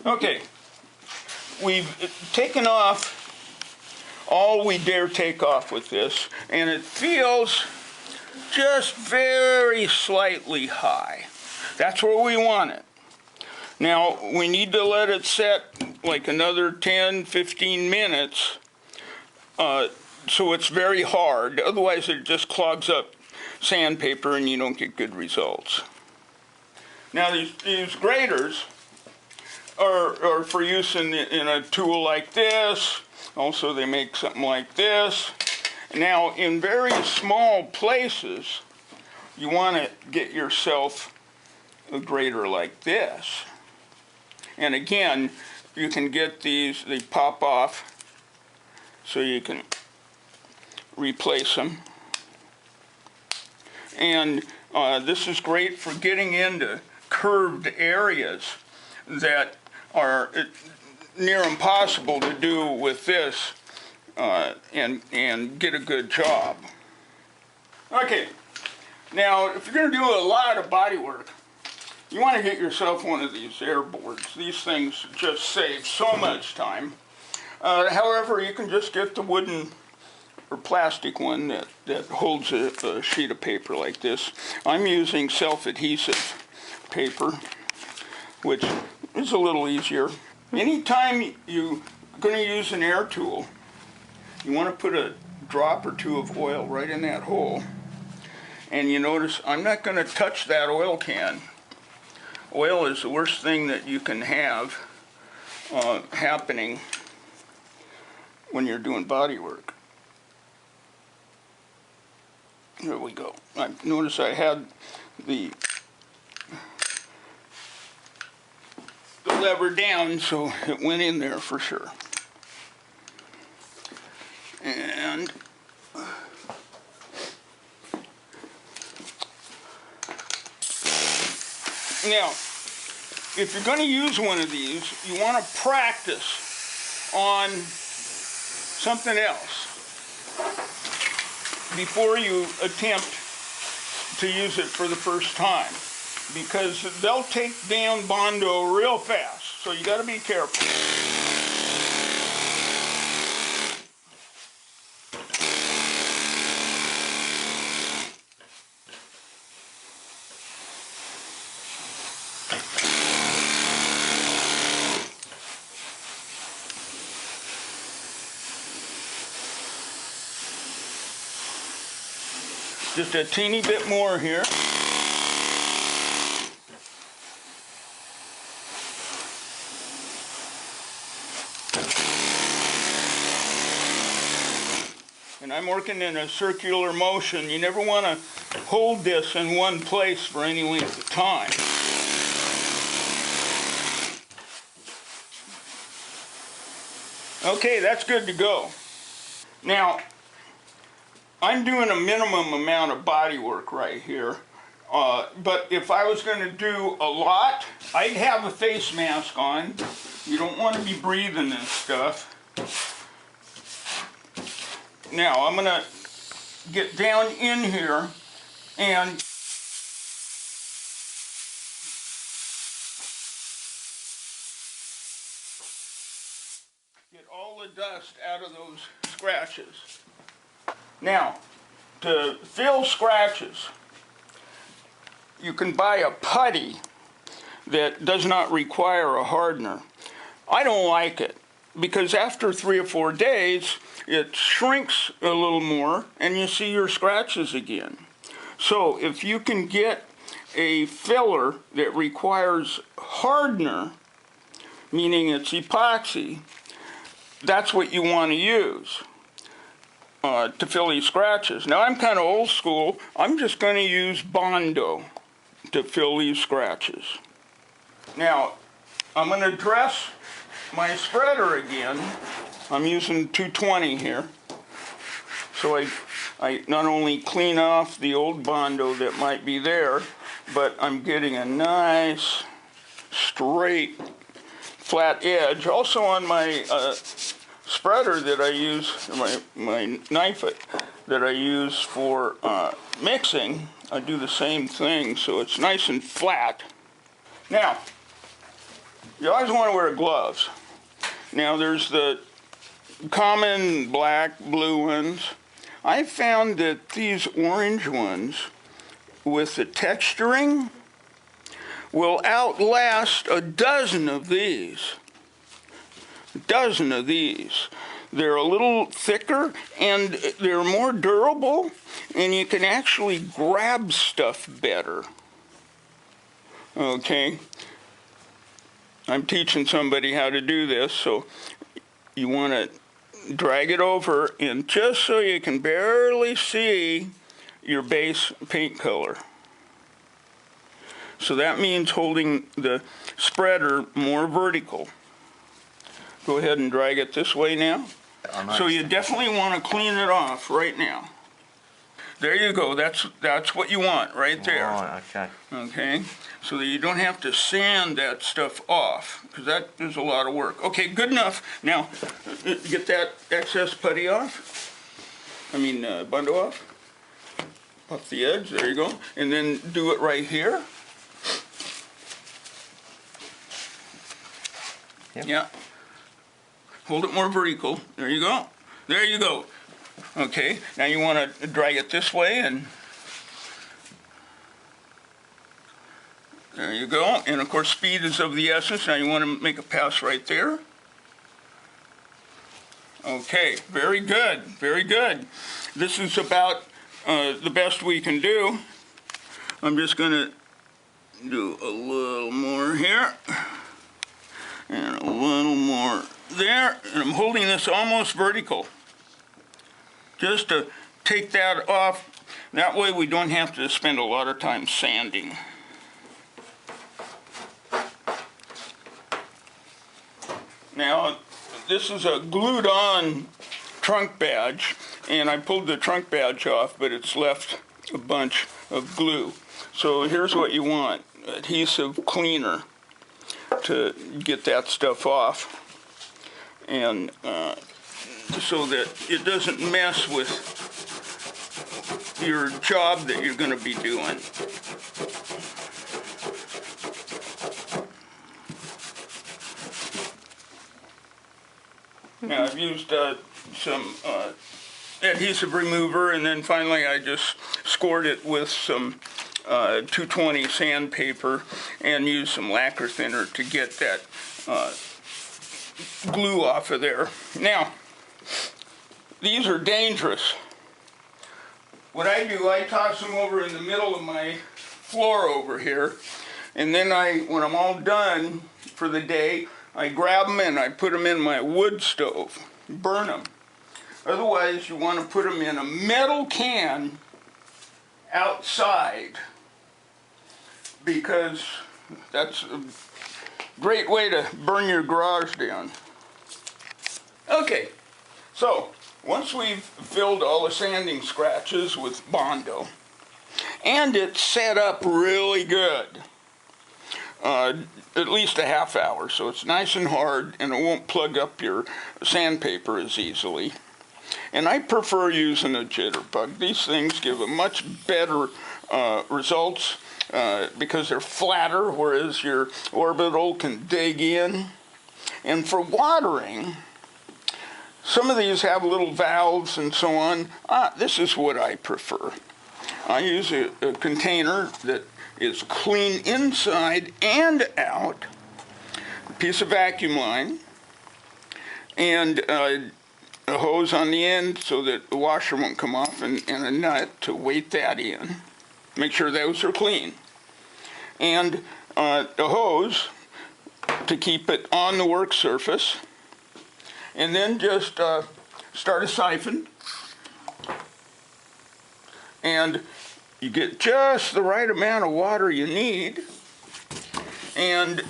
Okay, we've taken off all we dare take off with this, and it feels just very slightly high. That's where we want it. Now, we need to let it set like another 10, 15 minutes so it's very hard. Otherwise, it just clogs up sandpaper and you don't get good results. Now, these graters are for use in a tool like this. Also, they make something like this. Now, in very small places, you want to get yourself a grater like this. And again, you can get these, they pop off, so you can replace them. And this is great for getting into curved areas that are near impossible to do with this and get a good job. Okay, now if you're going to do a lot of body work, you want to get yourself one of these air boards. These things just save so much time. However, you can just get the wooden or plastic one that holds a sheet of paper like this. I'm using self-adhesive paper, which is a little easier. Anytime you're going to use an air tool, you want to put a drop or two of oil right in that hole. And you notice I'm not going to touch that oil can. Oil is the worst thing that you can have happening when you're doing body work. There we go. Notice I had the lever down, so it went in there for sure. And now, if you're going to use one of these, you want to practice on something else before you attempt to use it for the first time, because they'll take down Bondo real fast, so you got to be careful. Just a teeny bit more here. And I'm working in a circular motion. You never want to hold this in one place for any length of time. Okay, that's good to go. Now, I'm doing a minimum amount of body work right here, but if I was going to do a lot, I'd have a face mask on. You don't want to be breathing this stuff. Now, I'm going to get down in here and get all the dust out of those scratches. Now, to fill scratches, you can buy a putty that does not require a hardener. I don't like it, because after 3 or 4 days, it shrinks a little more, and you see your scratches again. So if you can get a filler that requires hardener, meaning it's epoxy, that's what you want to use to fill these scratches. Now, I'm kind of old school. I'm just going to use Bondo to fill these scratches. Now, I'm going to dress my spreader again. I'm using 220 here. So I not only clean off the old Bondo that might be there, but I'm getting a nice, straight, flat edge. Also on my spreader that I use, my knife that I use for mixing, I do the same thing, so it's nice and flat. Now, You always want to wear gloves. Now there's the common black, blue ones. I found that these orange ones with the texturing will outlast a dozen of these. A dozen of these. They're a little thicker and they're more durable, and you can actually grab stuff better. Okay? I'm teaching somebody how to do this, so you want to drag it over, and just so you can barely see your base paint color. So that means holding the spreader more vertical. Go ahead and drag it this way now. So you definitely want to clean it off right now. There you go. That's what you want right there. Oh, okay. Okay, so that you don't have to sand that stuff off, because that is a lot of work. Okay, good enough. Now, get that excess putty off. Bondo off the edge. There you go. And then do it right here. Yep. Yeah. Hold it more vertical. There you go. There you go. Okay, now you want to drag it this way, and there you go. And of course, speed is of the essence. Now you want to make a pass right there. Okay, very good, very good. This is about the best we can do. I'm just going to do a little more here, and a little more there, and I'm holding this almost vertical, just to take that off. That way we don't have to spend a lot of time sanding. Now, this is a glued-on trunk badge, and I pulled the trunk badge off, but it's left a bunch of glue. So here's what you want: adhesive cleaner to get that stuff off, and so that it doesn't mess with your job that you're going to be doing. Now I've used some adhesive remover, and then finally I just scored it with some 220 sandpaper and used some lacquer thinner to get that glue off of there. Now, these are dangerous. What I do, I toss them over in the middle of my floor over here, and then when I'm all done for the day, I grab them and I put them in my wood stove, burn them. Otherwise, you want to put them in a metal can outside, because that's a great way to burn your garage down. Okay, so once we've filled all the sanding scratches with Bondo, and it's set up really good, at least a half hour, so it's nice and hard and it won't plug up your sandpaper as easily. And I prefer using a jitterbug. These things give a much better results because they're flatter, whereas your orbital can dig in. And for watering, some of these have little valves and so on. This is what I prefer. I use a container that is clean inside and out, a piece of vacuum line, and a hose on the end so that the washer won't come off, and a nut to weight that in. Make sure those are clean. And a hose to keep it on the work surface. And then just start a siphon. And you get just the right amount of water you need. And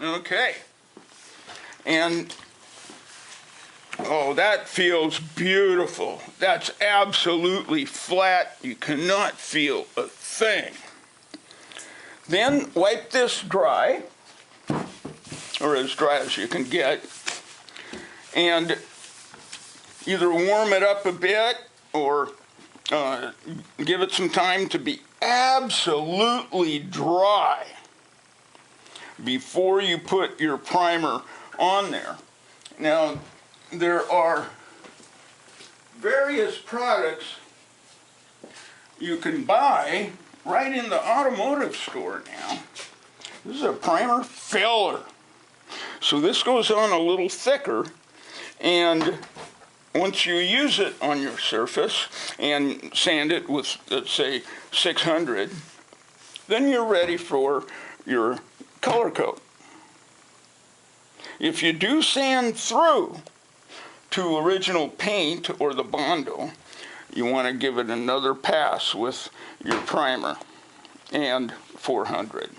okay. And oh, that feels beautiful. That's absolutely flat. You cannot feel a thing. Then wipe this dry, or as dry as you can get. and either warm it up a bit or give it some time to be absolutely dry before you put your primer on there. Now, there are various products you can buy right in the automotive store now. This is a primer filler. So this goes on a little thicker, and once you use it on your surface and sand it with, let's say, 600, then you're ready for your color coat. If you do sand through to original paint or the Bondo, you want to give it another pass with your primer and 400.